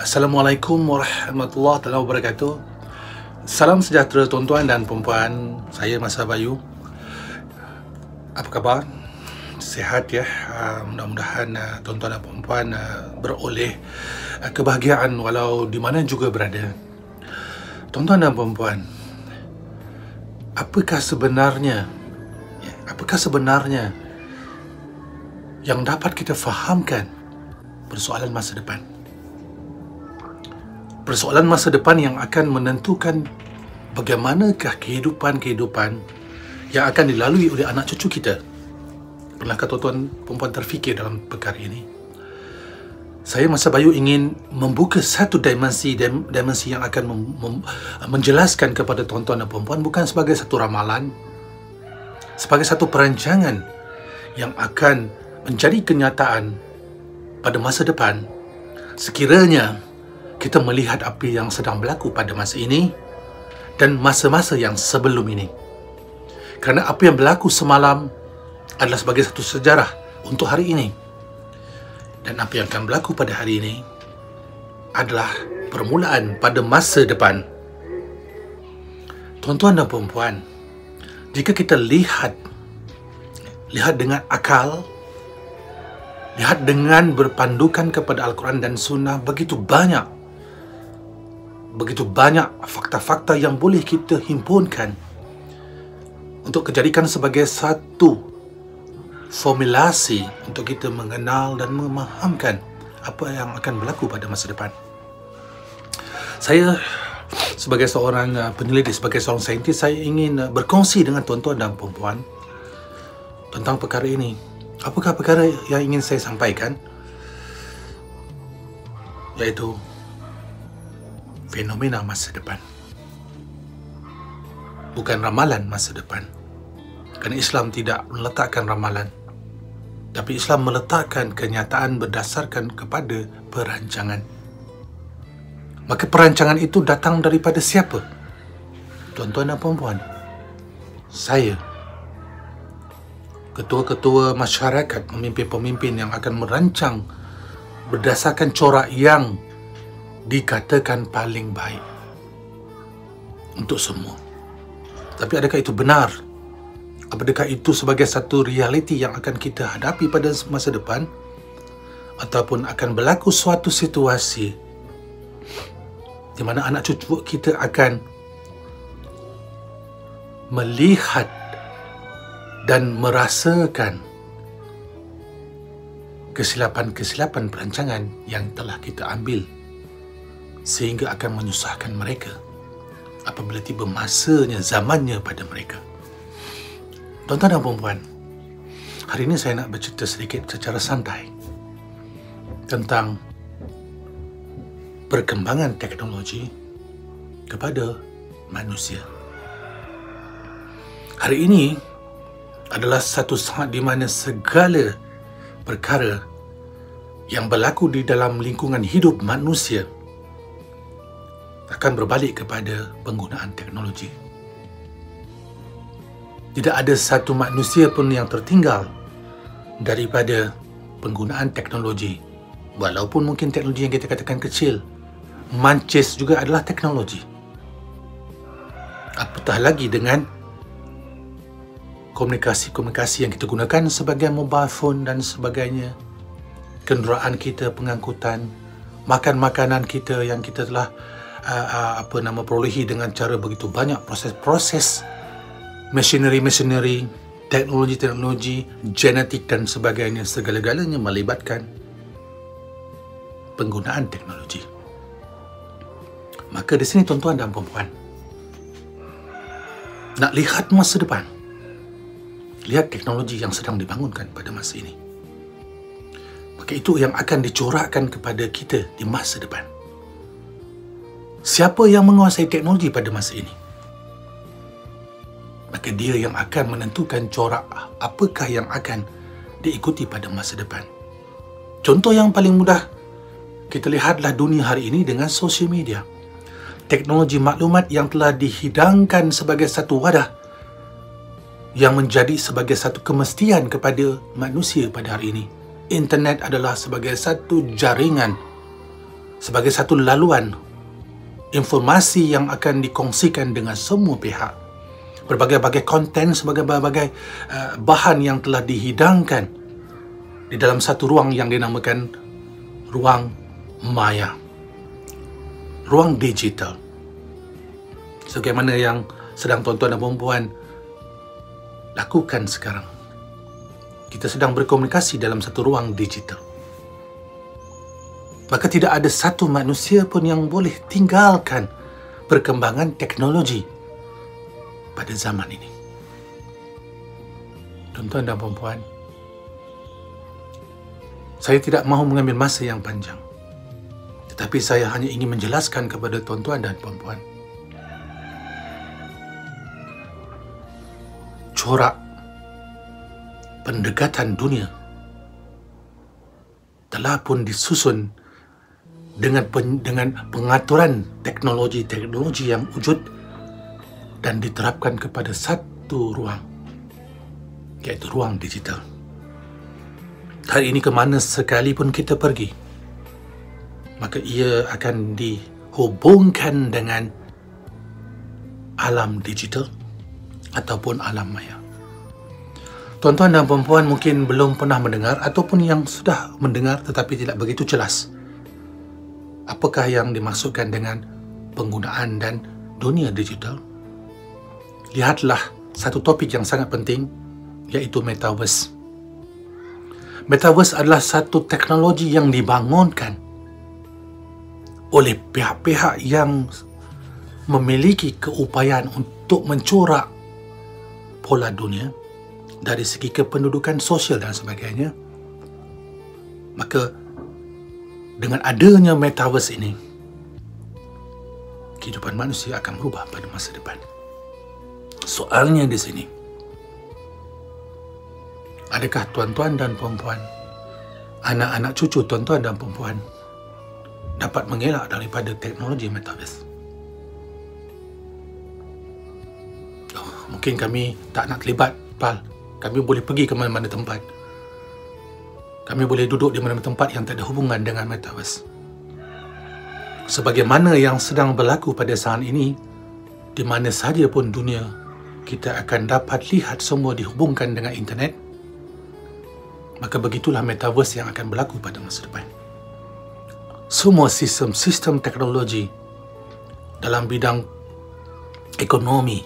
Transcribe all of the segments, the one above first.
Assalamualaikum warahmatullahi wabarakatuh. Salam sejahtera tuan-tuan dan puan-puan. Saya Masa Bayu. Apa khabar? Sihat ya? Mudah-mudahan tuan-tuan dan puan-puan beroleh kebahagiaan walau di mana juga berada. Tuan-tuan dan puan-puan, apakah sebenarnya yang dapat kita fahamkan persoalan masa depan? Persoalan masa depan yang akan menentukan bagaimanakah kehidupan yang akan dilalui oleh anak cucu kita. Pernahkah tuan-tuan perempuan terfikir dalam perkara ini? Saya Masa Bayu ingin membuka satu dimensi yang akan menjelaskan kepada tuan-tuan dan perempuan bukan sebagai satu ramalan, sebagai satu perancangan yang akan menjadi kenyataan pada masa depan sekiranya kita melihat apa yang sedang berlaku pada masa ini dan masa-masa yang sebelum ini. Kerana apa yang berlaku semalam adalah sebagai satu sejarah untuk hari ini. Dan apa yang akan berlaku pada hari ini adalah permulaan pada masa depan. Tuan-tuan dan puan-puan, jika kita lihat dengan akal, lihat dengan berpandukan kepada Al-Quran dan Sunnah, begitu banyak fakta-fakta yang boleh kita himpunkan untuk dijadikan sebagai satu formulasi untuk kita mengenal dan memahamkan apa yang akan berlaku pada masa depan. Saya sebagai seorang peneliti, sebagai seorang saintis, saya ingin berkongsi dengan tuan-tuan dan puan-puan tentang perkara ini. Apakah perkara yang ingin saya sampaikan? Iaitu fenomena masa depan. Bukan ramalan masa depan. Kerana Islam tidak meletakkan ramalan. Tapi Islam meletakkan kenyataan berdasarkan kepada perancangan. Maka perancangan itu datang daripada siapa? Tuan-tuan dan puan-puan, saya, ketua-ketua masyarakat, pemimpin-pemimpin yang akan merancang berdasarkan corak yang dikatakan paling baik untuk semua. Tapi adakah itu benar? Apakah itu sebagai satu realiti yang akan kita hadapi pada masa depan? Ataupun akan berlaku suatu situasi di mana anak cucu kita akan melihat dan merasakan kesilapan-kesilapan perancangan yang telah kita ambil sehingga akan menyusahkan mereka apabila tiba masanya, zamannya pada mereka. Tuan-tuan dan puan-puan, hari ini saya nak bercerita sedikit secara santai tentang perkembangan teknologi kepada manusia. Hari ini adalah satu saat di mana segala perkara yang berlaku di dalam lingkungan hidup manusia akan berbalik kepada penggunaan teknologi. Tidak ada satu manusia pun yang tertinggal daripada penggunaan teknologi. Walaupun mungkin teknologi yang kita katakan kecil, mancis juga adalah teknologi. Apatah lagi dengan komunikasi yang kita gunakan sebagai mobile phone dan sebagainya, kenderaan kita, pengangkutan, makan makanan kita yang kita telah perolehi dengan cara begitu banyak proses-proses machinery, teknologi, genetik dan sebagainya, segala-galanya melibatkan penggunaan teknologi. Maka di sini tuan-tuan dan puan-puan, nak lihat masa depan, lihat teknologi yang sedang dibangunkan pada masa ini. Maka itu yang akan dicorakkan kepada kita di masa depan. Siapa yang menguasai teknologi pada masa ini? Maka dia yang akan menentukan corak apakah yang akan diikuti pada masa depan. Contoh yang paling mudah, kita lihatlah dunia hari ini dengan sosial media. Teknologi maklumat yang telah dihidangkan sebagai satu wadah yang menjadi sebagai satu kemestian kepada manusia pada hari ini. Internet adalah sebagai satu jaringan, sebagai satu laluan informasi yang akan dikongsikan dengan semua pihak. Berbagai-bagai konten, sebagai-bagai bahan yang telah dihidangkan di dalam satu ruang yang dinamakan ruang maya, ruang digital. Sebagaimana yang sedang tuan-tuan dan puan-puan lakukan sekarang. Kita sedang berkomunikasi dalam satu ruang digital. Maka tidak ada satu manusia pun yang boleh tinggalkan perkembangan teknologi pada zaman ini. Tuan-tuan dan puan-puan, saya tidak mahu mengambil masa yang panjang, tetapi saya hanya ingin menjelaskan kepada tuan-tuan dan puan-puan corak pendekatan dunia telah pun disusun dengan pengaturan teknologi yang wujud dan diterapkan kepada satu ruang, iaitu ruang digital. Hari ini ke mana sekalipun kita pergi, maka ia akan dihubungkan dengan alam digital ataupun alam maya. Tuan-tuan dan puan-puan mungkin belum pernah mendengar ataupun yang sudah mendengar tetapi tidak begitu jelas apakah yang dimaksudkan dengan penggunaan dan dunia digital. Lihatlah satu topik yang sangat penting, iaitu Metaverse. Metaverse adalah satu teknologi yang dibangunkan oleh pihak-pihak yang memiliki keupayaan untuk mencorak pola dunia dari segi kependudukan sosial dan sebagainya. Maka dengan adanya Metaverse ini, kehidupan manusia akan berubah pada masa depan. Soalnya di sini, adakah tuan-tuan dan puan-puan, anak-anak cucu tuan-tuan dan puan-puan dapat mengelak daripada teknologi Metaverse? Mungkin kami tak nak terlibat, Pal. Kami boleh pergi ke mana-mana tempat. Kami boleh duduk di mana-mana tempat yang tak ada hubungan dengan Metaverse. Sebagaimana yang sedang berlaku pada saat ini, di mana sahaja pun dunia, kita akan dapat lihat semua dihubungkan dengan internet. Maka begitulah Metaverse yang akan berlaku pada masa depan. Semua sistem-sistem teknologi dalam bidang ekonomi,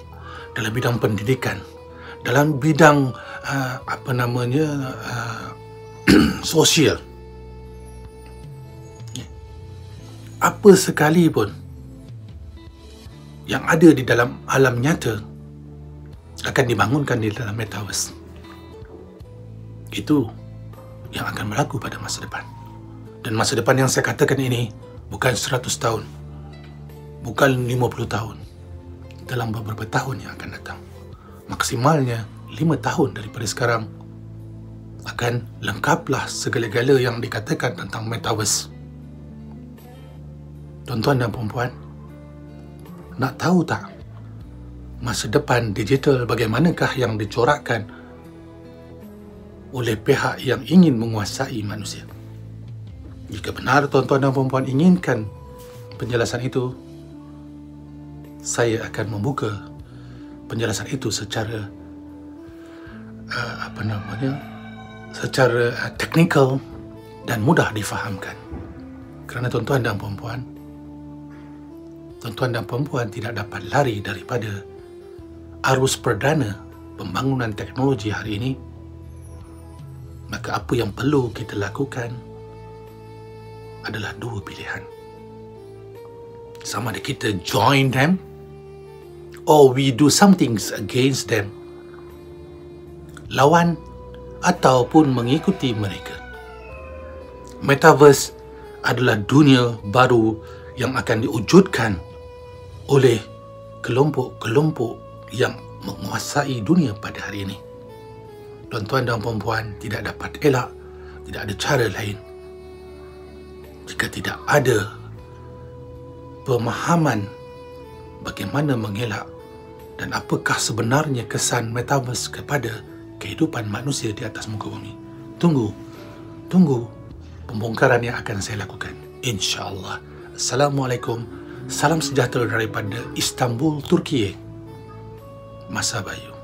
dalam bidang pendidikan, dalam bidang sosial, apa sekalipun yang ada di dalam alam nyata akan dibangunkan di dalam Metaverse. Itu yang akan berlaku pada masa depan. Dan masa depan yang saya katakan ini bukan 100 tahun, bukan 50 tahun, dalam beberapa tahun yang akan datang. Maksimalnya 5 tahun daripada sekarang akan lengkaplah segala-gala yang dikatakan tentang Metaverse. Tuan-tuan dan puan-puan, nak tahu tak masa depan digital bagaimanakah yang dicorakkan oleh pihak yang ingin menguasai manusia? Jika benar tuan-tuan dan puan-puan inginkan penjelasan itu, saya akan membuka penjelasan itu secara secara teknikal dan mudah difahamkan. Kerana tuan-tuan dan puan-puan tidak dapat lari daripada arus perdana pembangunan teknologi hari ini. Maka apa yang perlu kita lakukan adalah dua pilihan. Sama ada kita join them or we do something against them. Lawan ataupun mengikuti mereka. Metaverse adalah dunia baru yang akan diwujudkan oleh kelompok-kelompok yang menguasai dunia pada hari ini. Tuan-tuan dan puan-puan tidak dapat elak, tidak ada cara lain jika tidak ada pemahaman bagaimana mengelak dan apakah sebenarnya kesan Metaverse kepada kehidupan manusia di atas muka bumi. Tunggu pembongkaran yang akan saya lakukan. InsyaAllah. Assalamualaikum. Salam sejahtera daripada Istanbul, Turki. Masa Bayu.